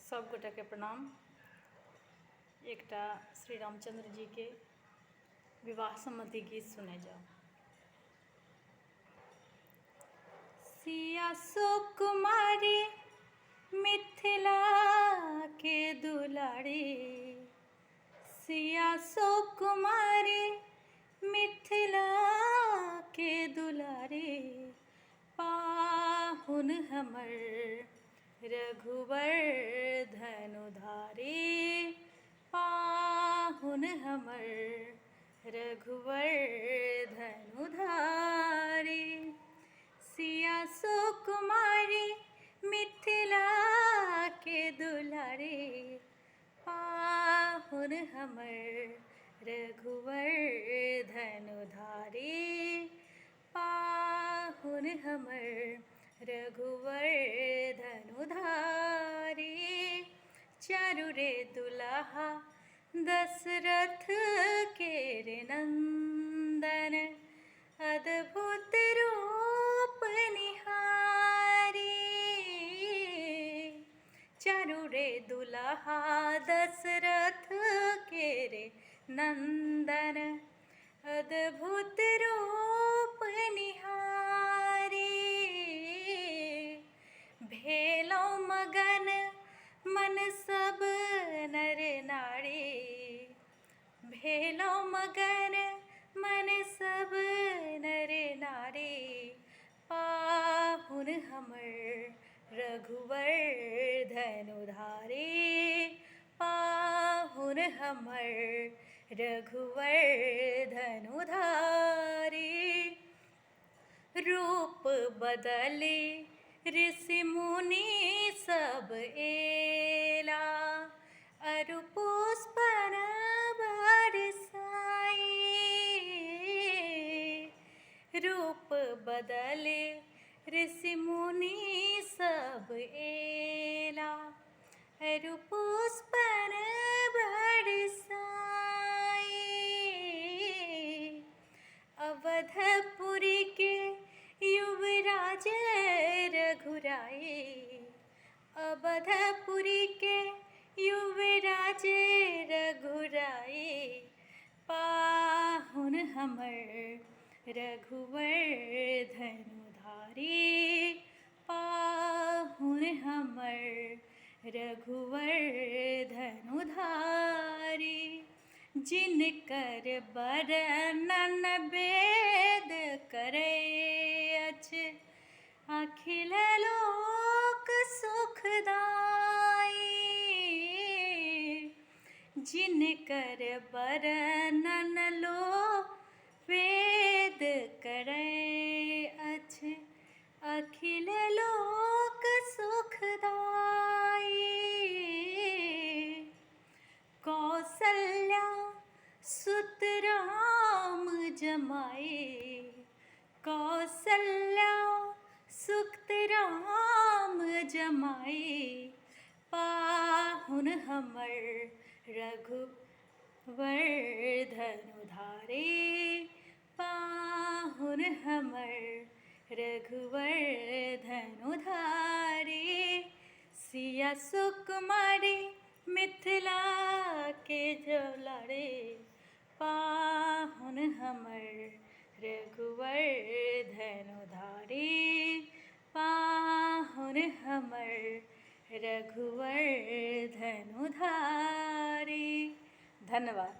सब गोटा के प्रणाम। एकटा श्री रामचंद्र जी के विवाह सम्बन्धी गीत सुने जाओ। सिया सुकुमारी मिथिला के दुलारी, सिया सुकुमारी मिथिला के दुलारी, पाहुन हमर रघुवर धनुधारी, पाहुन हमर रघुवर धनुधारी। सिया सुकुमारी मिथिला के दुलारी, पाहुन हमर रघुवर धनुधारी, पाहुन हमर रघुवर धनुधारी। चारु रे दुल्हा दशरथ के रे नंदन, अद्भुत रूप निहारी। चारु रे दुल्हा दशरथ के रे नंदन, अद्भुत रूप निहारी। भेलो मगन मन सब नर नारी, भेलो मगन मन सब नर नारी, पाहुन हमर रघुवर धनुधारी, पाहुन हमर रघुवर धनुधारी। रूप बदली ऋषि मुनि सब एला, अरु पुष्प बरसाई। रूप बदले ऋषि मुनि सब एला, अरु पुष्प बरसाई। अवधपुरी के युवराज रघुराई, अवधपुरी के युवराज रघुराई, पाहुन हमर रघुवर धनुधारी, पाहुन हमर रघुवर धनुधारी। जिनकर बरनन वेद करे अछि, अखिल लोक सुखदाई। जिनकर बरनन वेद करे अछि, अखिल लोक सुखदाई। कौसल्या सुत राम जमाई, कौसल्या सुत राम जमाई, पाहुन हमर रघुवर धनुधारी, पाहुन हमर रघुवर धनुधारी। सिया सुकुमारी मिथिला के दुलारी, पाहुन हमर रघुवर धनुधारी, पाहुन हमर रघुवर धनुधारी। धन्यवाद।